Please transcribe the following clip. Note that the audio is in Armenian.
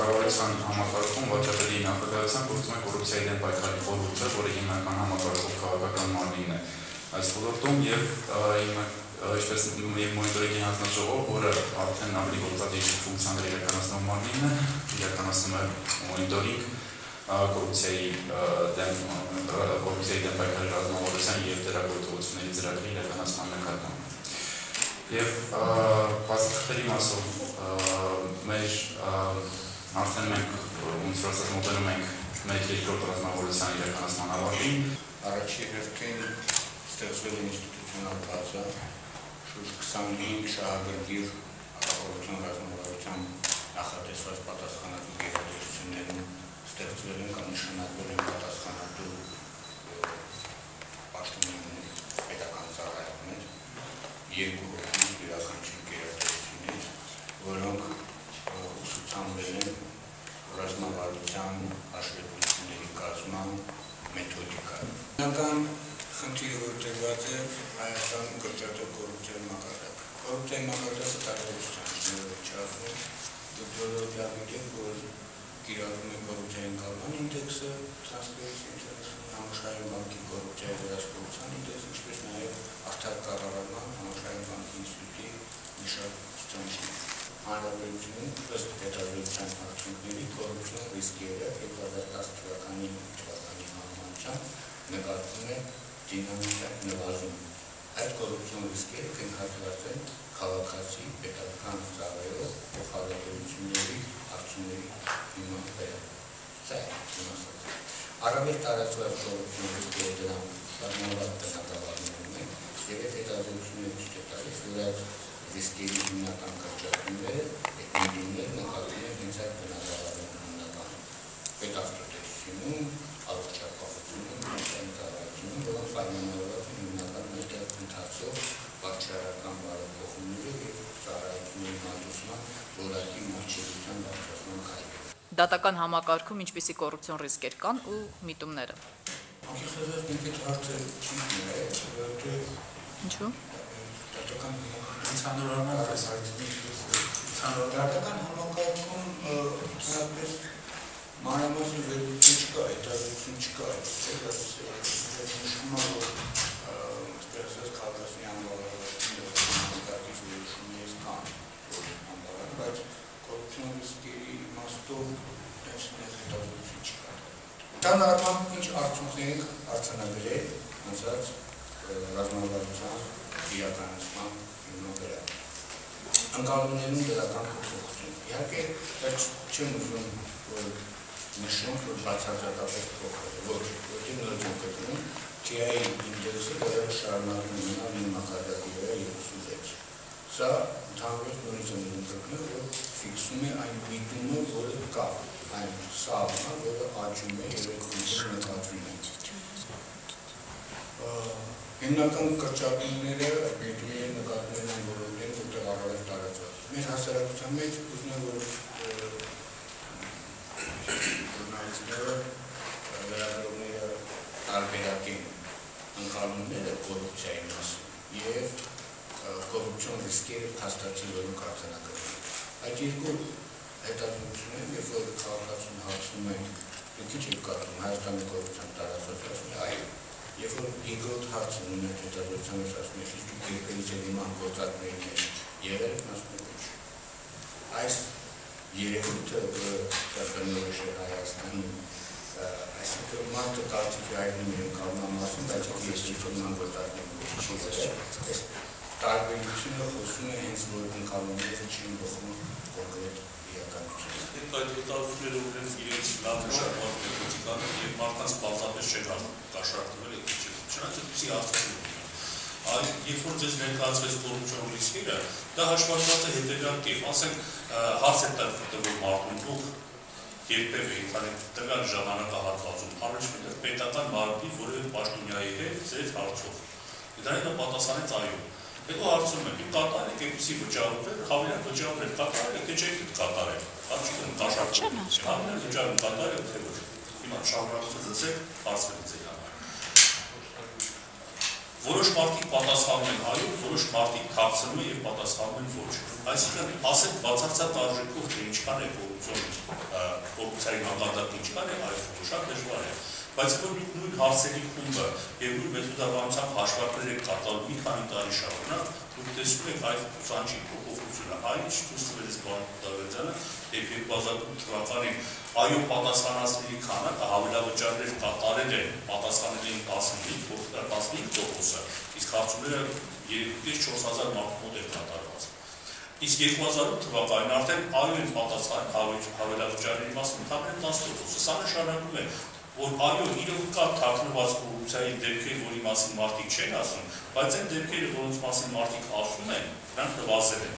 Կառավարության համակարգում վաճառելի նախագահության գործում է կոռուպցիայի դեմ պայքարի խորհուրդը, որը հիմնական համակարգող քաղաքական մարմինն է այս ոլորտում եւ ինչպես մոնիտորինգի հանձնաժողով, որը արդեն ավելի գործադիր ֆունկցիաներ իրականացնող մարմինն է, իրականացնում է մոնիտորինգ կոռուպցիայի դեմ պայքարի ռազմավարության եւ դրա գործողությունների ծրագրի իրականացման նկատմամբ։ Եվ բացատրելի մասով մեր արդեն մենք ոնց որ ասած մոտենում ենք մեր երկրորդ ռազմավարության իրականացման ավարտին։ Առաջին հերթին ստեղծվել է ինստիտուցիոնալ բազա, շուրջ 25 շահագրգիռ կառավարության ռազմավարության նախատեսված պատասխանատու գերատեսչություններում ստեղծվել են կամ նշանակվել են պատասխանատու պաշտոնյաներ, պետական ծառայողներ, երկու հոգի յուրաքանչյուր գերատեսչություններ, որոնք ուսուցանվել են ռազմավարության հաշվետվությունների կազմման մեթոդիկայով։ Հիմնական խնդիրը որտեղված է Հայաստանում կրճատող կոռուպցիայի մակարդակ։ Կոռուպցիայի մակարդակը տարբերության չափում դուք գիտեք, որ կիրառվում է կոռուպցիայի ընկալման ինդեքսը, Transparency International համաշխարհային բանկի կոռուպցիայի վերահսկողության ինդեքսը, ինչպես նաև արդար կառավարման համաշխարհային բանկի ինստիտուտի մի շարք ցուցանիշներ։ Հանրապետությունում ըստ հետազոտության արդյունքների կոռուպցիոն ռիսկերը 2010 թվականի համամանությամբ նկատվում է դինամիկայով նվազում։ Այդ կոռուպցիոն ռիսկերը կնքատված են քաղաքացի պետական ծառայող փոխհատուցությունների արդյունքների հիման վրա։ Սա է իմաստը։ Առավել տարածված կոռուպցիոն ռիսկերը դրան շարունակված բնակավարներում են եւ այդ հետազոտությունները ցույց տալիս, որ այդ ռիսկերի հիմնական կրճատումները էպիդեմիայի նկատվում են հենց այդ բնակավարներում հիմնական պետավտոտեսությունում, առողջապահությունում, ծառայությունում, որոնք պայմանավորված են հիմնական մեկ ընթացող վարչարական բարեփոխումների եւ ծառայությունների մատուցման որակի մատչելիության բարձրացման քայլերով։ Դատական համակարգում ինչպիսի կոռուպցիոն ռիսկեր կան ու միտումները։ Անկեղծված մենք այդ հարցը չի նայել, որովհետեւ ինչու՞։ Դատական համակարգում ցանկապես մանրամասն վերլուծություն չկա, հետազոտություն չկա, նշվում է, որ քաղաքացի համակարգից վերլուծություններից կան, բայց կոռուպցիոն ռիսկերի իմաստով հետազոտություն չկա։ Դա նորմալ ինչ արդյունքներ ենք արձանագրել անցած ռազմավարության իրականացման վրա։ Ընկալումներում դրական փոփոխություն։ Իհարկե, բայց չեմ ուզում, որ նշում, որ բացարձակապես փոխվել է, ոչ, որտեղ նոր կգտնվում, TI ինդեքսը դեռ շարունակում է մնալ իր մակարդակի վրա 36։ Սա ընդհանրապես նորից եմ ընդգրկնում, որ ֆիքսում է այն միտումը, որը կա, այն սահմանը, որը աճում է եւ այդ միտումը նկատվում է։ Հիմնական կրճատումները պետք է նկատվում են բոլորտեղ, որտեղ առավել տարածված։ Մեր հասարակության մեջ ուզում եմ, որ ժուրնալիստները վերագրողները տարբերակեն ընկալումները կոռուպցիայի մասին եւ կոռուպցիոն ռիսկերը փաստացի որոնք արձանագրվում։ Այդ երկու հետազոտությունները, երբ որ քաղաքացուն հարցնում են, դուք ինչ եք կարծում Հայաստանի կոռուպցիան տարածված, ասում են այո։ Երբ որ երկրորդ հարցը ունեն հետազոտության մեջ ասում են, դուք երբևիցե նման գործակների մեջ եղել եք, ասում են ոչ։ Այս երևույթը, որը բնորոշ է Հայաստանում, այսինքն մարդը կարծիքի հայտնում է ընկալման մասին, բայց ես նման գործակների մեջ չի եղել։ Այս տարբերությունը խոսում է հենց որ ընկալումները չեն բխում կոնկրետ իրականությունից։ Այդ հետազոտությունները ունեն իրենց լավ մշակված մեթոդիկան եւ մարդկանց բացապես չեն կաշառակտվել այդ չնայած այդպիսի հարցեր։ Երբ որ ձեզ ներկայացվեց կոռուպցիոն ռիսկերը, դա հաշվարկված է հետևյալ կերպ, ասենք հարց է տվել մարդուն դուք երբևէ տվյալ ժամանակահատվածում առաջվել եք պետական մարմնի որևէ պաշտոնյայի հետ ձեր հարցով։ Դրանին նա պատասխանեց այո։ Հետո հարցում եմ, դուք կատարել եք այդպիսի վճարումներ, հավելյալ վճարումներ կատարել եք, թե չեք կատարել։ Արդյոք կաշառակում եք, հավելյալ վճարում կատարել եք, թե ոչ։ Հիմա շարունակություն լսեք, հարցվելից եք համար։ Որոշ մարդիկ պատասխանում են այո, որոշ մարդիկ թաքցնում են եւ պատասխանում են ոչ։ Այսինքն, ասենք բացարձակ արժեքով թե ինչքան է կոռուպցիոն կոռուպցիայի մակարդակին չկար, այլ շատ դժվար է։ Բայց որ դուք նույն հարցերի խումբը եւ նույն մեթոդաբանությամբ հաշվարկներ եք կատարում մի քանի տարի շարունակ, դուք տեսնում եք այդ ցանցի փոփոխությունը, այն ինչ ցույց տվեց Դավիթյանը, երբ 2008 թվականին այո պատասխանատուների քանակը հավելավճարներ կատարել են, պատասխանել էին 15%, իսկ հարցումները 3-4 հազար մարդու մոտ էր կատարված։ Իսկ 2008 թվականին արդեն այո պատասխան հավելավճարների մասը ընդհանրեն 10%, սա նշանակում է, որ այո, իրոք կա թաքնված կոռուպցիայի դեպքեր, որի մասին մարդիկ չեն ասում, բայց այն դեպքերը, որոնց մասին մարդիկ ասում են, նրանք նվազել են։